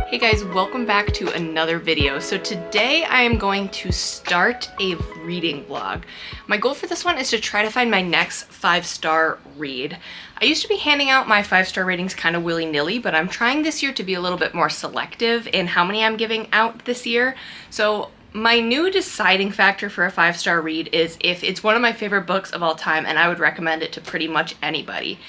Hey guys, welcome back to another video. So today I am going to start a reading vlog. My goal for this one is to try to find my next 5-star read. I used to be handing out my 5-star ratings kind of willy-nilly, but I'm trying this year to be a little bit more selective in how many I'm giving out this year. So my new deciding factor for a 5-star read is if it's one of my favorite books of all time, and I would recommend it to pretty much anybody.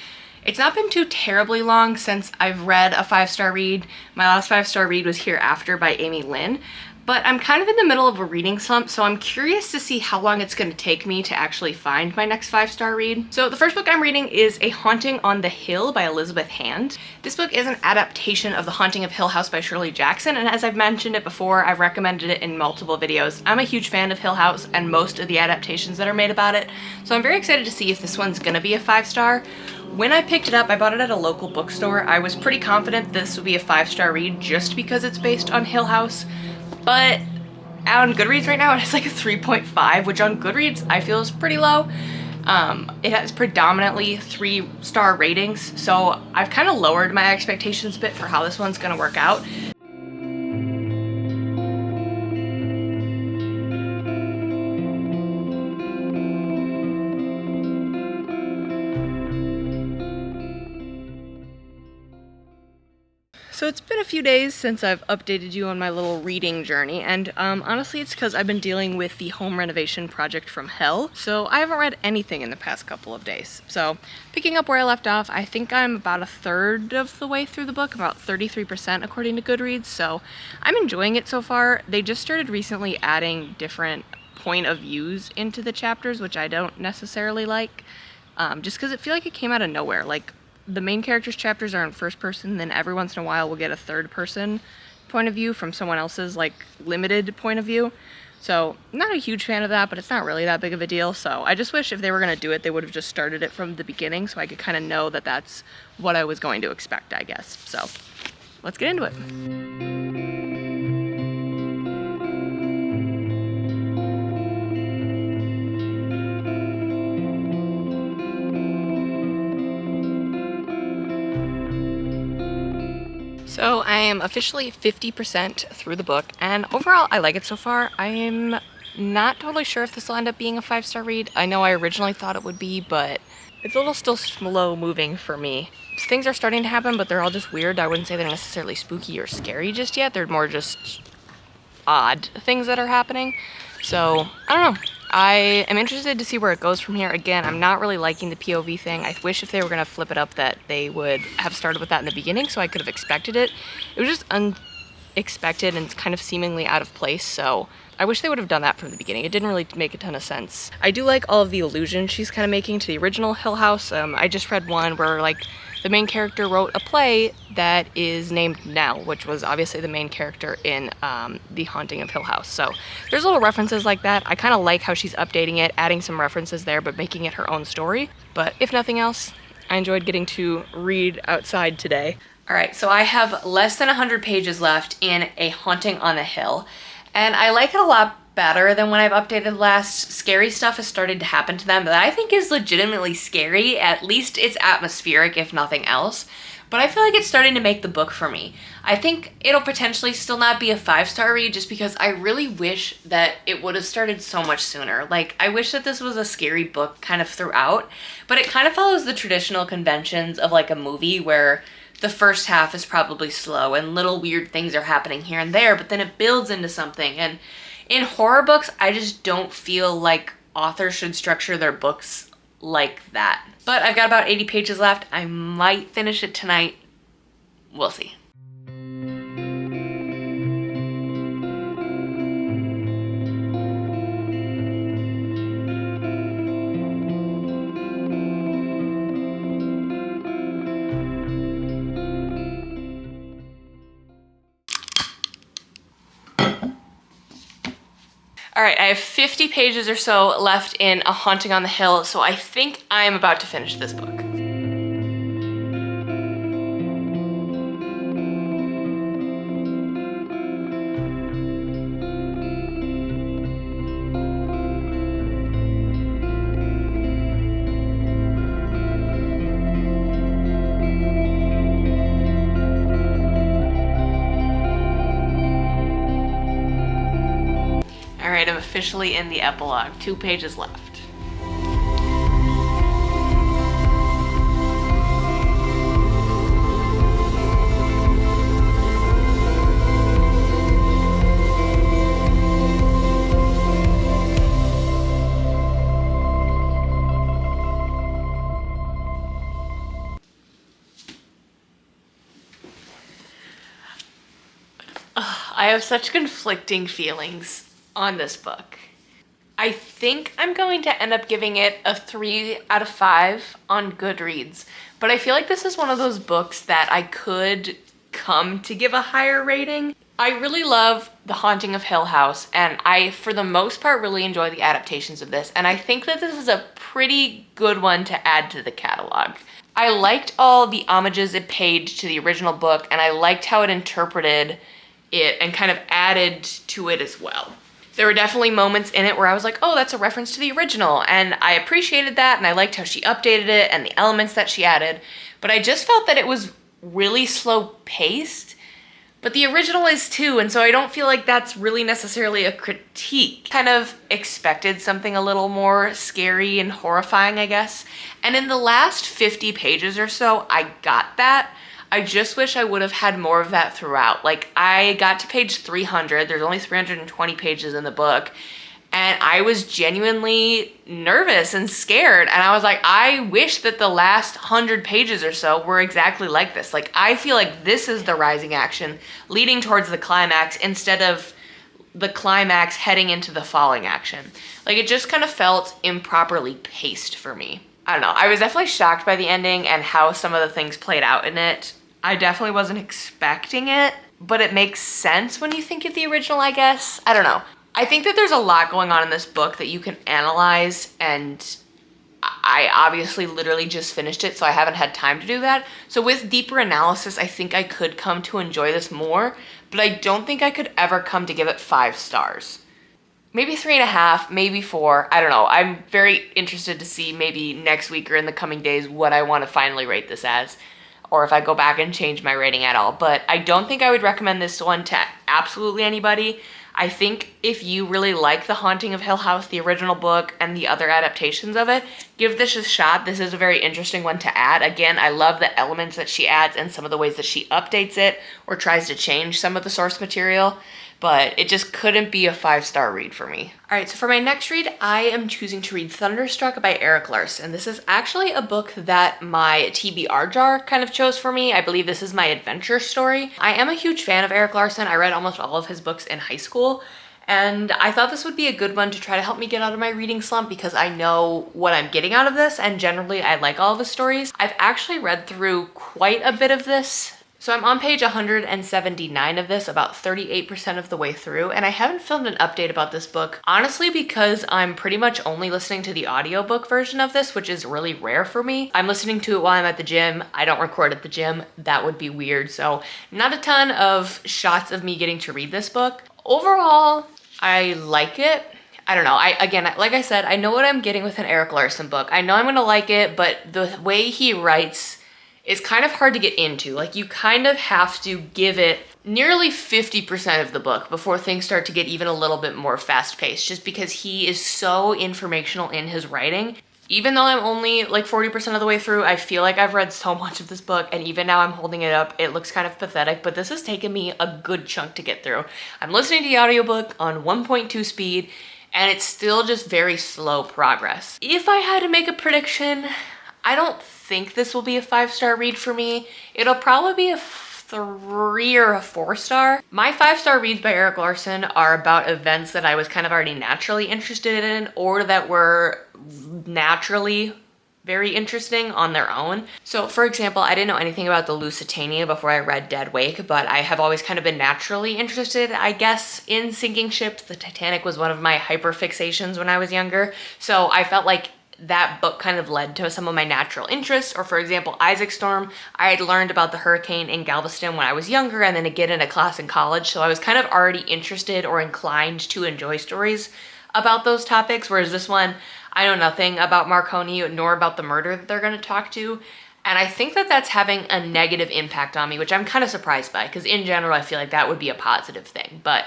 It's not been too terribly long since I've read a 5-star read. My last 5-star read was Hereafter by Amy Lynn, but I'm kind of in the middle of a reading slump, so I'm curious to see how long it's going to take me to actually find my next 5-star read. So the first book I'm reading is A Haunting on the Hill by Elizabeth Hand. This book is an adaptation of The Haunting of Hill House by Shirley Jackson, and as I've mentioned it before, I've recommended it in multiple videos. I'm a huge fan of Hill House and most of the adaptations that are made about it, so I'm very excited to see if this one's going to be a 5-star. When I picked it up, I bought it at a local bookstore. I was pretty confident this would be a 5-star read just because it's based on Hill House, but on Goodreads right now it has like a 3.5, which on Goodreads I feel is pretty low. It has predominantly 3-star ratings, so I've kind of lowered my expectations a bit for how this one's gonna work out. So it's been a few days since I've updated you on my little reading journey, and honestly it's because I've been dealing with the home renovation project from hell, so I haven't read anything in the past couple of days. So picking up where I left off, I think I'm about a third of the way through the book, about 33% according to Goodreads, so I'm enjoying it so far. They just started recently adding different point of views into the chapters, which I don't necessarily like, just because it feels like it came out of nowhere. Like, the main character's chapters are in first person, then every once in a while we'll get a third person point of view from someone else's like limited point of view. So not a huge fan of that, but it's not really that big of a deal. So I just wish if they were going to do it, they would have just started it from the beginning so I could kind of know that that's what I was going to expect, I guess. So let's get into it. So I am officially 50% through the book, and overall I like it so far. I am not totally sure if this will end up being a 5-star read. I know I originally thought it would be, but it's a little still slow moving for me. Things are starting to happen, but they're all just weird. I wouldn't say they're necessarily spooky or scary just yet. They're more just odd things that are happening. So I don't know. I am interested to see where it goes from here. Again, I'm not really liking the POV thing. I wish if they were going to flip it up that they would have started with that in the beginning so I could have expected it. It was just unexpected and kind of seemingly out of place, so I wish they would have done that from the beginning. It didn't really make a ton of sense. I do like all of the allusions she's kind of making to the original Hill House. I just read one where like the main character wrote a play that is named Nell, which was obviously the main character in The Haunting of Hill House. So there's little references like that. I kind of like how she's updating it, adding some references there, but making it her own story. But if nothing else, I enjoyed getting to read outside today. All right, so I have less than 100 pages left in A Haunting on the Hill, and I like it a lot better than when I've updated last. Scary stuff has started to happen to them that I think is legitimately scary. At least it's atmospheric, if nothing else. But I feel like it's starting to make the book for me. I think it'll potentially still not be a 5-star read just because I really wish that it would have started so much sooner. Like, I wish that this was a scary book kind of throughout, but it kind of follows the traditional conventions of like a movie where the first half is probably slow and little weird things are happening here and there, but then it builds into something. And in horror books, I just don't feel like authors should structure their books like that. But I've got about 80 pages left. I might finish it tonight. We'll see. All right, I have 50 pages or so left in A Haunting on the Hill, so I think I am about to finish this book. right, I'm officially in the epilogue. 2 pages left. I have such conflicting feelings on this book. I think I'm going to end up giving it a 3 out of 5 on Goodreads, but I feel like this is one of those books that I could come to give a higher rating. I really love The Haunting of Hill House, and I, for the most part, really enjoy the adaptations of this, and I think that this is a pretty good one to add to the catalog. I liked all the homages it paid to the original book, and I liked how it interpreted it and kind of added to it as well. There were definitely moments in it where I was like, oh, that's a reference to the original, and I appreciated that, and I liked how she updated it and the elements that she added, but I just felt that it was really slow paced, but the original is too, and so I don't feel like that's really necessarily a critique. Kind of expected something a little more scary and horrifying, I guess, and in the last 50 pages or so, I got that. I just wish I would have had more of that throughout. Like, I got to page 300, there's only 320 pages in the book, and I was genuinely nervous and scared, and I was like, I wish that the last 100 pages or so were exactly like this. Like, I feel like this is the rising action leading towards the climax instead of the climax heading into the falling action. Like, it just kind of felt improperly paced for me. I don't know, I was definitely shocked by the ending and how some of the things played out in it. I definitely wasn't expecting it, but it makes sense when you think of the original, I guess. I don't know. I think that there's a lot going on in this book that you can analyze, and I obviously literally just finished it, so I haven't had time to do that. So with deeper analysis, I think I could come to enjoy this more, but I don't think I could ever come to give it 5 stars. Maybe 3.5, maybe 4, I don't know. I'm very interested to see maybe next week or in the coming days what I want to finally rate this as, or if I go back and change my rating at all. But I don't think I would recommend this one to absolutely anybody. I think if you really like The Haunting of Hill House, the original book, and the other adaptations of it, give this a shot. This is a very interesting one to add. Again, I love the elements that she adds and some of the ways that she updates it or tries to change some of the source material, but it just couldn't be a 5-star read for me. All right, so for my next read, I am choosing to read Thunderstruck by Eric Larson. This is actually a book that my TBR jar kind of chose for me. I believe this is my adventure story. I am a huge fan of Eric Larson. I read almost all of his books in high school, and I thought this would be a good one to try to help me get out of my reading slump because I know what I'm getting out of this, and generally I like all of his stories. I've actually read through quite a bit of this. So I'm on page 179 of this, about 38% of the way through, and I haven't filmed an update about this book, honestly because I'm pretty much only listening to the audiobook version of this, which is really rare for me. I'm listening to it while I'm at the gym. I don't record at the gym. That would be weird. So not a ton of shots of me getting to read this book. Overall, I like it. I don't know. Again, like I said, I know what I'm getting with an Eric Larson book. I know I'm gonna like it, but the way he writes is kind of hard to get into. Like, you kind of have to give it nearly 50% of the book before things start to get even a little bit more fast-paced, just because he is so informational in his writing. Even though I'm only like 40% of the way through, I feel like I've read so much of this book, and even now I'm holding it up, it looks kind of pathetic, but this has taken me a good chunk to get through. I'm listening to the audiobook on 1.2 speed, and it's still just very slow progress. If I had to make a prediction, I don't think this will be a 5-star read for me. It'll probably be a 3 or a 4-star. My 5-star reads by Eric Larson are about events that I was kind of already naturally interested in, or that were naturally very interesting on their own. So for example, I didn't know anything about the Lusitania before I read Dead Wake, but I have always kind of been naturally interested, I guess, in sinking ships. The Titanic was one of my hyperfixations when I was younger, so I felt like that book kind of led to some of my natural interests. Or for example, Isaac Storm, I had learned about the hurricane in Galveston when I was younger, and then again in a class in college, so I was kind of already interested or inclined to enjoy stories about those topics, whereas this one, I know nothing about Marconi nor about the murder that they're going to talk to, and I think that that's having a negative impact on me, which I'm kind of surprised by, because in general I feel like that would be a positive thing. But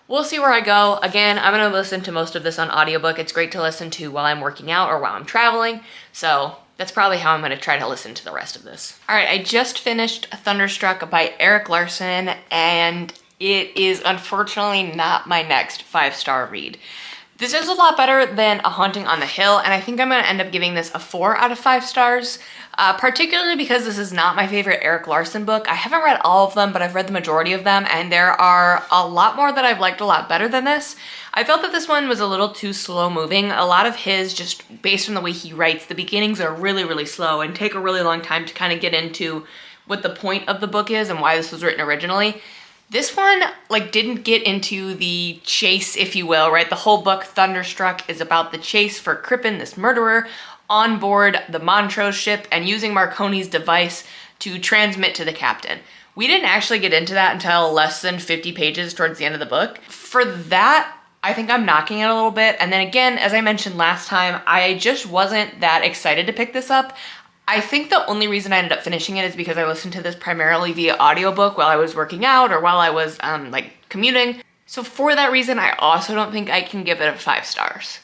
We'll see where I go. Again, I'm gonna listen to most of this on audiobook. It's great to listen to while I'm working out or while I'm traveling. So that's probably how I'm gonna try to listen to the rest of this. All right, I just finished Thunderstruck by Erik Larson, and it is unfortunately not my next 5-star read. This is a lot better than A Haunting on the Hill, and I think I'm gonna end up giving this a 4 out of 5 stars, particularly because this is not my favorite Erik Larson book. I haven't read all of them, but I've read the majority of them, and there are a lot more that I've liked a lot better than this. I felt that this one was a little too slow moving. A lot of his, just based on the way he writes, the beginnings are really, really slow and take a really long time to kind of get into what the point of the book is and why this was written originally. This one, like, didn't get into the chase, if you will, right? The whole book, Thunderstruck, is about the chase for Crippen, this murderer, on board the Montrose ship and using Marconi's device to transmit to the captain. We didn't actually get into that until less than 50 pages towards the end of the book. For that, I think I'm knocking it a little bit. And then again, as I mentioned last time, I just wasn't that excited to pick this up. I think the only reason I ended up finishing it is because I listened to this primarily via audiobook while I was working out or while I was commuting. So for that reason, I also don't think I can give it a 5 stars.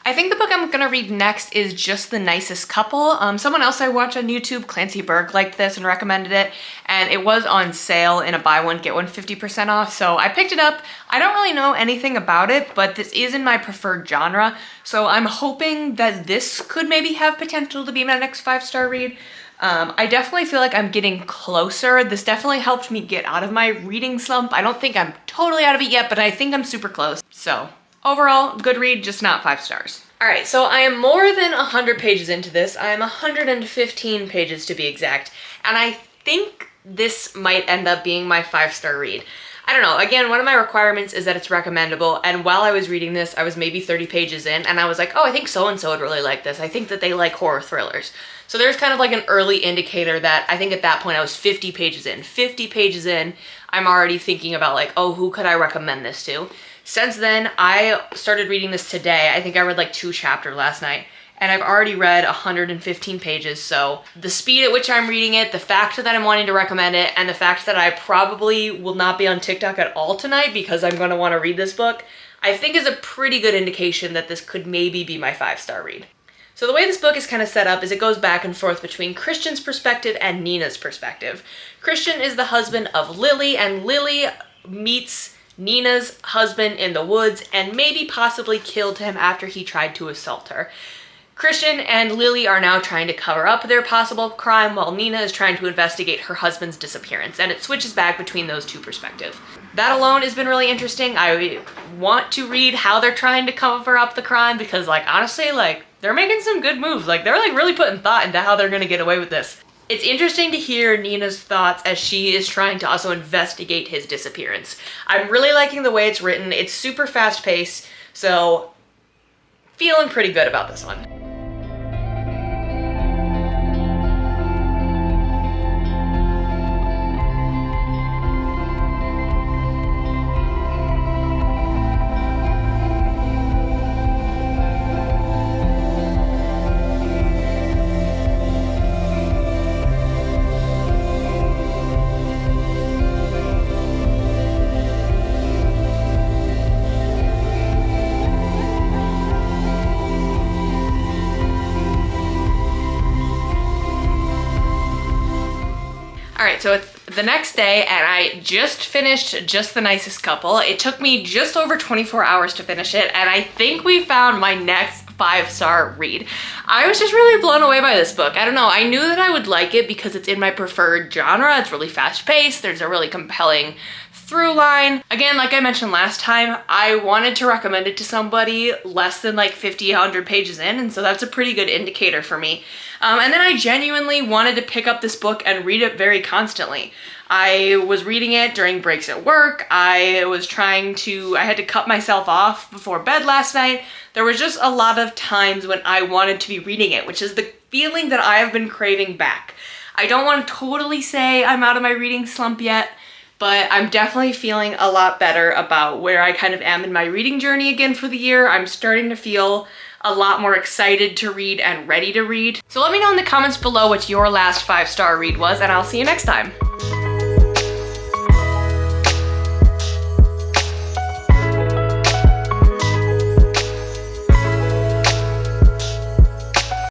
I think the book I'm gonna read next is Just the Nicest Couple. Someone else I watch on YouTube, Clancy Berg, liked this and recommended it, and it was on sale in a buy one, get one 50% off, so I picked it up. I don't really know anything about it, but this is in my preferred genre, so I'm hoping that this could maybe have potential to be my next 5-star read. I definitely feel like I'm getting closer. This definitely helped me get out of my reading slump. I don't think I'm totally out of it yet, but I think I'm super close, so. Overall, good read, just not 5 stars. All right, so I am more than 100 pages into this. I am 115 pages to be exact, and I think this might end up being my 5-star read. I don't know, again, one of my requirements is that it's recommendable, and while I was reading this, I was maybe 30 pages in, and I was like, oh, I think so-and-so would really like this. I think that they like horror thrillers. So there's kind of like an early indicator that I think at that point I was 50 pages in. 50 pages in, I'm already thinking about like, oh, who could I recommend this to? Since then, I started reading this today. I think I read like 2 chapters last night, and I've already read 115 pages, so the speed at which I'm reading it, the fact that I'm wanting to recommend it, and the fact that I probably will not be on TikTok at all tonight because I'm going to want to read this book, I think is a pretty good indication that this could maybe be my 5-star read. So the way this book is kind of set up is it goes back and forth between Christian's perspective and Nina's perspective. Christian is the husband of Lily, and Lily meets Nina's husband in the woods and maybe possibly killed him after he tried to assault her. Christian and Lily are now trying to cover up their possible crime while Nina is trying to investigate her husband's disappearance, and it switches back between those two perspectives. That alone has been really interesting. I want to read how they're trying to cover up the crime because, like, honestly, like, they're making some good moves. Like, they're like really putting thought into how they're gonna get away with this. It's interesting to hear Nina's thoughts as she is trying to also investigate his disappearance. I'm really liking the way it's written. It's super fast-paced, so feeling pretty good about this one. Alright, so it's the next day and I just finished Just the Nicest Couple. It took me just over 24 hours to finish it, and I think we found my next 5-star read. I was just really blown away by this book. I don't know, I knew that I would like it because it's in my preferred genre. It's really fast-paced, there's a really compelling through line. Again, like I mentioned last time, I wanted to recommend it to somebody less than like 50, 100 pages in, and so that's a pretty good indicator for me. And then I genuinely wanted to pick up this book and read it very constantly. I was reading it during breaks at work. I had to cut myself off before bed last night. There was just a lot of times when I wanted to be reading it, which is the feeling that I have been craving back. I don't want to totally say I'm out of my reading slump yet, but I'm definitely feeling a lot better about where I kind of am in my reading journey again for the year. I'm starting to feel a lot more excited to read and ready to read. So let me know in the comments below what your last 5-star read was, and I'll see you next time.